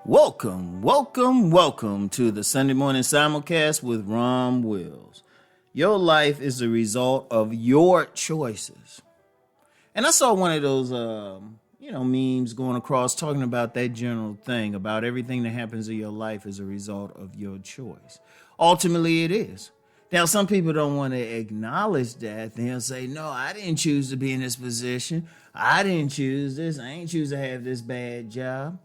Welcome to the Sunday morning simulcast with Rom Wills. Your life is the result of your choices. And I saw one of those, memes going across talking about that general thing about everything that happens in your life is a result of your choice. Ultimately, it is. Now, some people don't want to acknowledge that. They'll say, no, I didn't choose to be in this position. I didn't choose this. I ain't choose to have this bad job.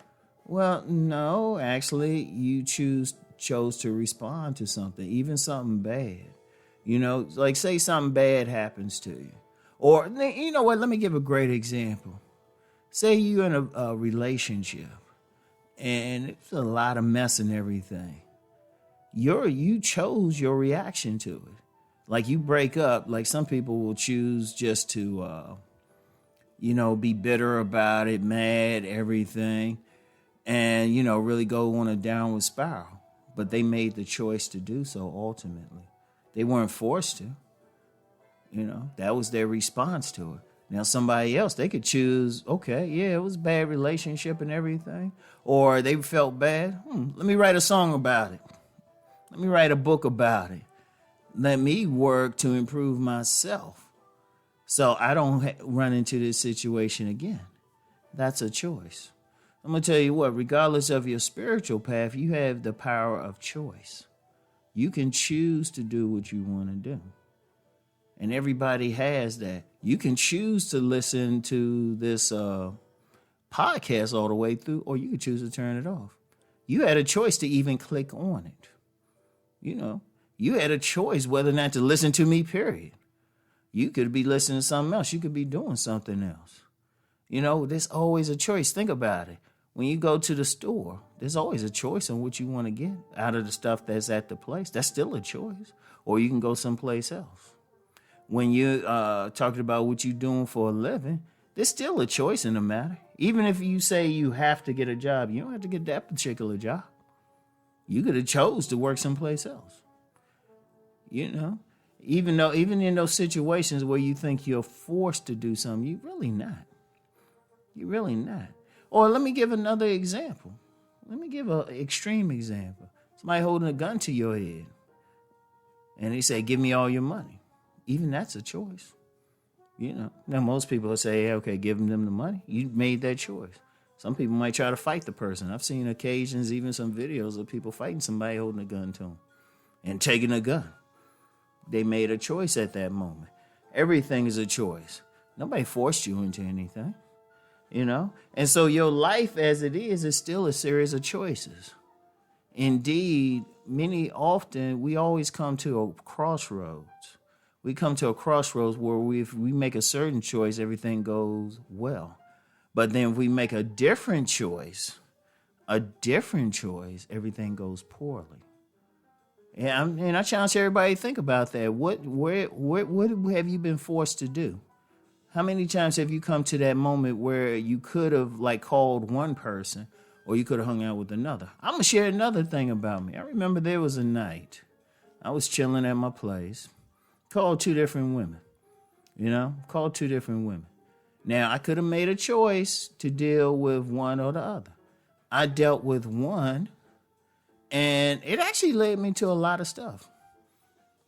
Well, no, actually, you chose to respond to something, even something bad. Like say something bad happens to you. Or, you know what, let me give a great example. Say you're in a relationship and it's a lot of mess and everything. You chose your reaction to it. Like you break up, like some people will choose just to, be bitter about it, mad, everything. And, really go on a downward spiral. But they made the choice to do so ultimately. They weren't forced to. That was their response to it. Now, somebody else, they could choose, okay, yeah, it was a bad relationship and everything. Or they felt bad. Let me write a song about it. Let me write a book about it. Let me work to improve myself so I don't run into this situation again. That's a choice. I'm going to tell you what, regardless of your spiritual path, you have the power of choice. You can choose to do what you want to do. And everybody has that. You can choose to listen to this podcast all the way through, or you can choose to turn it off. You had a choice to even click on it. You had a choice whether or not to listen to me, period. You could be listening to something else. You could be doing something else. There's always a choice. Think about it. When you go to the store, there's always a choice on what you want to get out of the stuff that's at the place. That's still a choice. Or you can go someplace else. When you're talking about what you're doing for a living, there's still a choice in the matter. Even if you say you have to get a job, you don't have to get that particular job. You could have chose to work someplace else. Even in those situations where you think you're forced to do something, you're really not. You're really not. Or let me give another example. Let me give an extreme example. Somebody holding a gun to your head. And they say, give me all your money. Even that's a choice. Now most people will say, hey, okay, give them the money. You made that choice. Some people might try to fight the person. I've seen occasions, even some videos of people fighting somebody holding a gun to them and taking a gun. They made a choice at that moment. Everything is a choice. Nobody forced you into anything. And so your life as it is still a series of choices. Indeed, we always come to a crossroads. We come to a crossroads where if we make a certain choice, everything goes well. But then if we make a different choice, everything goes poorly. And I challenge everybody to think about that. What have you been forced to do? How many times have you come to that moment where you could have called one person or you could have hung out with another? I'm going to share another thing about me. I remember there was a night I was chilling at my place, called two different women. Now, I could have made a choice to deal with one or the other. I dealt with one, and it actually led me to a lot of stuff.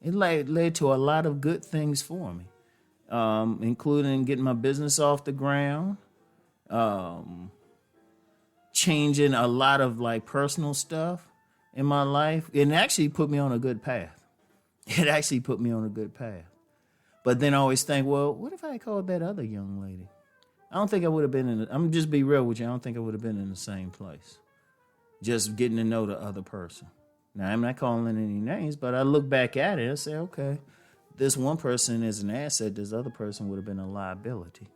It led to a lot of good things for me. Including getting my business off the ground, changing a lot of personal stuff in my life. It actually put me on a good path. But then I always think, well, what if I called that other young lady? I don't think I would have been I'm just be real with you. I don't think I would have been in the same place. Just getting to know the other person. Now, I'm not calling any names, but I look back at it and say, okay, this one person is an asset, this other person would have been a liability.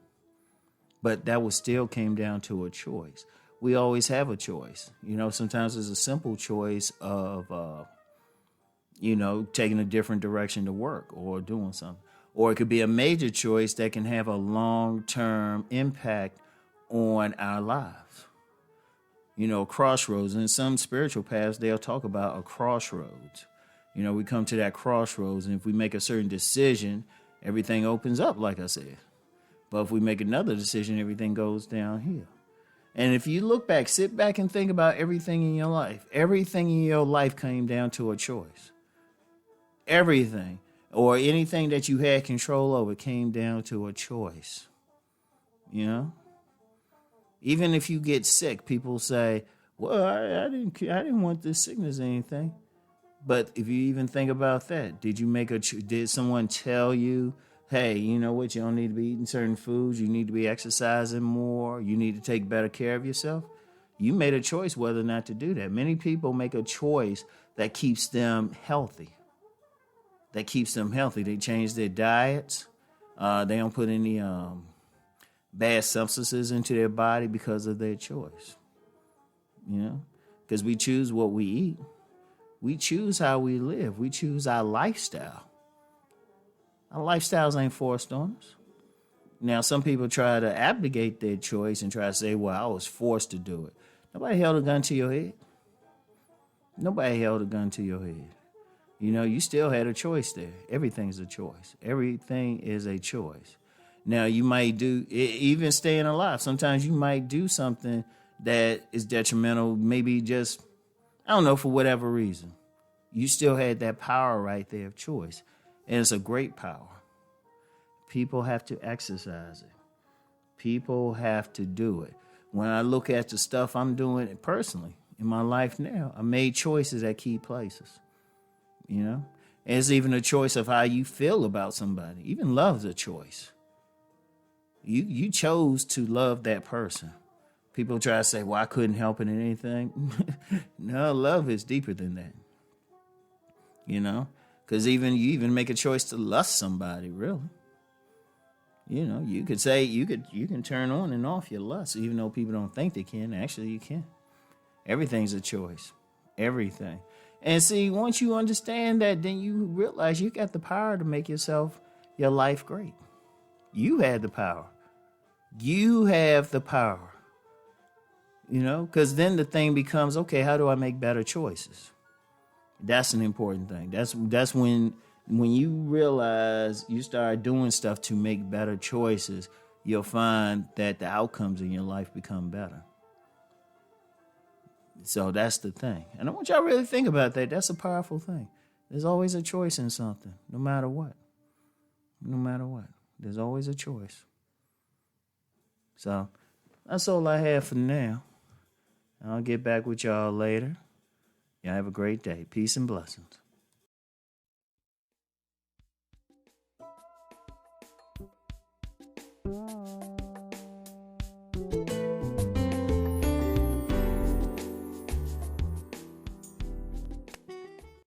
But that still came down to a choice. We always have a choice. Sometimes it's a simple choice of, taking a different direction to work or doing something. Or it could be a major choice that can have a long-term impact on our lives. Crossroads. In some spiritual paths, they'll talk about a crossroads. We come to that crossroads, and if we make a certain decision, everything opens up, like I said. But if we make another decision, everything goes downhill. And if you look back, sit back and think about everything in your life. Everything in your life came down to a choice. Everything, or anything that you had control over, came down to a choice. You know? Even if you get sick, people say, well, I didn't want this sickness or anything. But if you even think about that, did someone tell you, hey, you know what, you don't need to be eating certain foods, you need to be exercising more, you need to take better care of yourself? You made a choice whether or not to do that. Many people make a choice that keeps them healthy. They change their diets. They don't put any bad substances into their body because of their choice. You know, because we choose what we eat. We choose how we live. We choose our lifestyle. Our lifestyles ain't forced on us. Now, some people try to abdicate their choice and try to say, well, I was forced to do it. Nobody held a gun to your head. You know, you still had a choice there. Everything's a choice. Everything is a choice. Now, you might do, even staying alive, sometimes you might do something that is detrimental, maybe just, I don't know, for whatever reason. You still had that power right there of choice. And it's a great power. People have to exercise it. People have to do it. When I look at the stuff I'm doing personally in my life now, I made choices at key places. You know? And it's even a choice of how you feel about somebody. Even love's a choice. You chose to love that person. People try to say, well, I couldn't help it in anything. No, love is deeper than that. You know? Because you even make a choice to lust somebody, really. You know, you could say you can turn on and off your lust, even though people don't think they can. Actually, you can. Everything's a choice. Everything. And see, once you understand that, then you realize you got the power to make your life great. You had the power. You have the power. You know, because then the thing becomes, okay, how do I make better choices? That's an important thing. That's when you realize you start doing stuff to make better choices, you'll find that the outcomes in your life become better. So that's the thing. And I want y'all to really think about that. That's a powerful thing. There's always a choice in something, no matter what. No matter what. There's always a choice. So that's all I have for now. I'll get back with y'all later. Y'all have a great day. Peace and blessings.